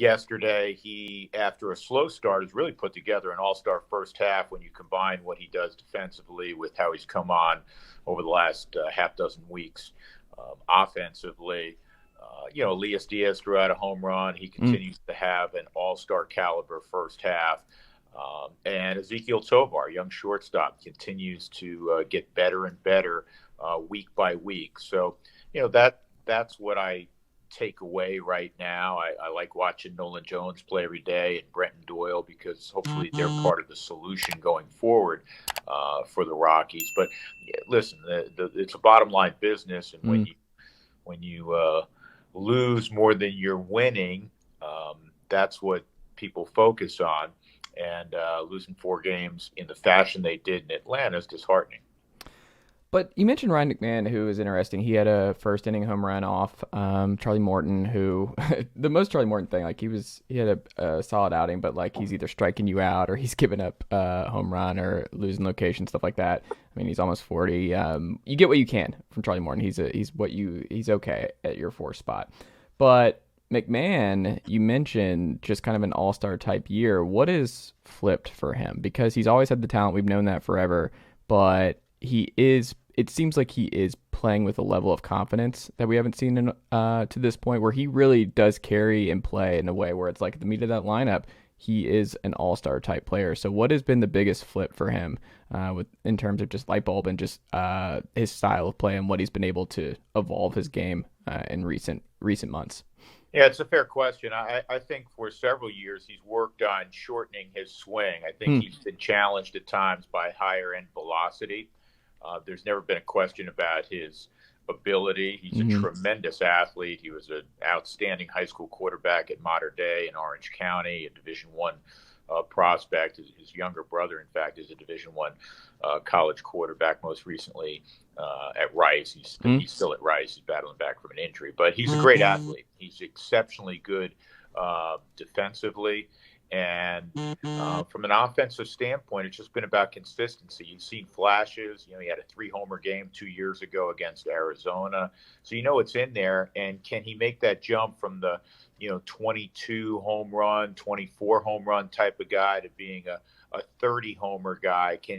yesterday, he, after a slow start, has really put together an all-star first half when you combine what he does defensively with how he's come on over the last half dozen weeks offensively. Elias Diaz threw out a home run. He continues to have an all-star caliber first half. And Ezekiel Tovar, young shortstop, continues to get better and better week by week. So, that's what I take away right now. I like watching Nolan Jones play every day and Brenton Doyle because hopefully they're part of the solution going forward for the Rockies. But listen, it's a bottom line business, and when you lose more than you're winning, that's what people focus on. And losing 4 games in the fashion they did in Atlanta is disheartening. But you mentioned Ryan McMahon, who is interesting. He had a first inning home run off Charlie Morton, who the most Charlie Morton thing, like he had a solid outing, but like he's either striking you out or he's giving up a home run or losing location, stuff like that. I mean, he's almost 40. You get what you can from Charlie Morton. He's okay at your 4th spot. But McMahon, you mentioned just kind of an all-star type year. What is flipped for him? Because he's always had the talent. We've known that forever, but it seems like he is playing with a level of confidence that we haven't seen to this point, where he really does carry and play in a way where it's like at the meat of that lineup, he is an all-star type player. So what has been the biggest flip for him in terms of just light bulb and just his style of play and what he's been able to evolve his game in recent months? Yeah, it's a fair question. I think for several years he's worked on shortening his swing. I think he's been challenged at times by higher end velocity. There's never been a question about his ability. He's a tremendous athlete. He was an outstanding high school quarterback at Mater Dei in Orange County, a Division I prospect. His younger brother, in fact, is a Division I college quarterback, most recently at Rice. He's still at Rice. He's battling back from an injury. But he's a great athlete. He's exceptionally good defensively. And from an offensive standpoint, it's just been about consistency. You've seen flashes. He had a 3-homer game 2 years ago against Arizona. So it's in there. And can he make that jump from the 22 home run, 24 home run type of guy to being a 30-homer guy? Can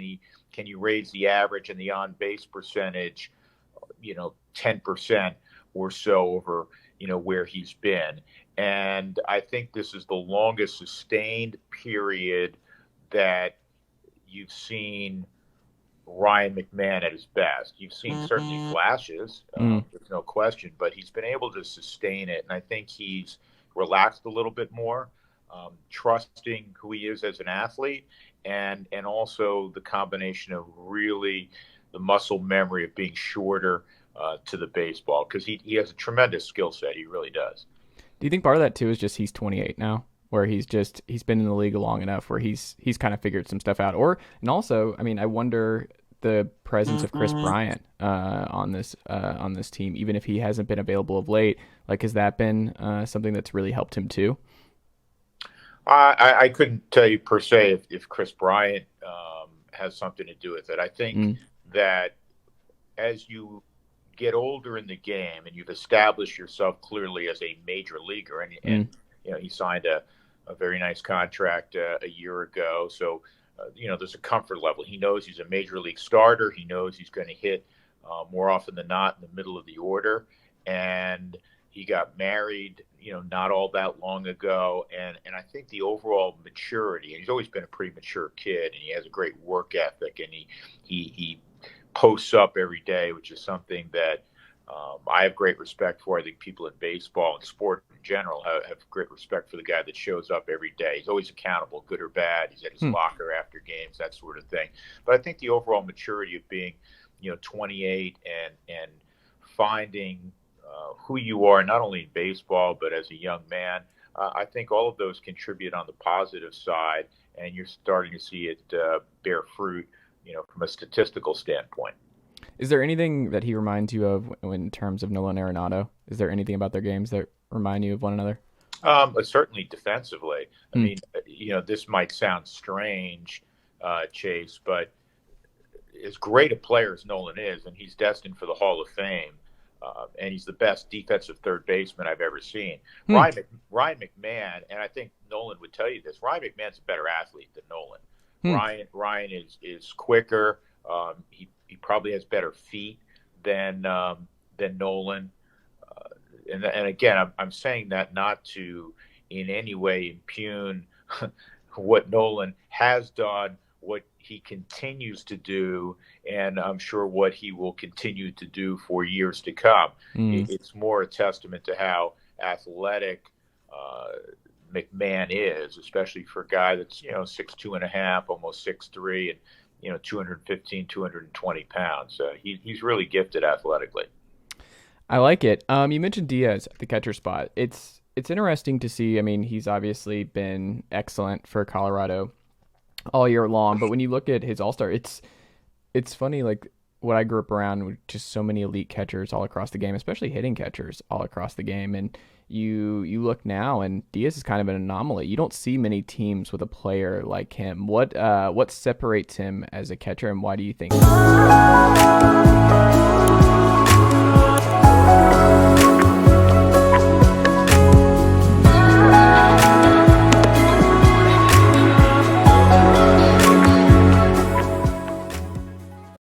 you raise the average and the on-base percentage, 10% or so over, where he's been? And I think this is the longest sustained period that you've seen Ryan McMahon at his best. You've seen certainly flashes, there's no question, but he's been able to sustain it. And I think he's relaxed a little bit more, trusting who he is as an athlete, and also the combination of really the muscle memory of being shorter to the baseball, because he has a tremendous skill set. He really does. Do you think part of that too is just he's 28 now, where he's been in the league long enough where he's kind of figured some stuff out? And also, I mean, I wonder the presence of Kris Bryant on this team, even if he hasn't been available of late. Like, has that been something that's really helped him too? I couldn't tell you per se if Kris Bryant has something to do with it. I think that as you get older in the game and you've established yourself clearly as a major leaguer, and he signed a very nice contract a year ago, so there's a comfort level. He knows he's a major league starter. He knows he's going to hit more often than not in the middle of the order, and he got married not all that long ago, and I think the overall maturity, and he's always been a pretty mature kid, and he has a great work ethic, and he posts up every day, which is something that I have great respect for. I think people in baseball and sport in general have great respect for the guy that shows up every day. He's always accountable, good or bad. He's at his locker after games, that sort of thing. But I think the overall maturity of being, 28 and finding who you are, not only in baseball, but as a young man, I think all of those contribute on the positive side, and you're starting to see it bear fruit, from a statistical standpoint. Is there anything that he reminds you of in terms of Nolan Arenado? Is there anything about their games that remind you of one another? Certainly defensively. I mean, this might sound strange, Chase, but as great a player as Nolan is, and he's destined for the Hall of Fame, and he's the best defensive third baseman I've ever seen. Hmm. Ryan McMahon, and I think Nolan would tell you this. Ryan McMahon's a better athlete than Nolan. Ryan is quicker. He probably has better feet than Nolan. And again, I'm saying that not to in any way impugn what Nolan has done, what he continues to do, and I'm sure what he will continue to do for years to come. It's more a testament to how athletic McMahon is, especially for a guy that's 6'2.5", almost 6'3", and 215, 220 pounds. He's really gifted athletically. I like it. You mentioned Diaz at the catcher spot. It's interesting to see. I mean, he's obviously been excellent for Colorado all year long, but when you look at his All-Star, it's funny, like what I grew up around with just so many elite catchers all across the game, especially hitting catchers all across the game, and you look now and Diaz is kind of an anomaly. You don't see many teams with a player like him. What separates him as a catcher, and why do you think?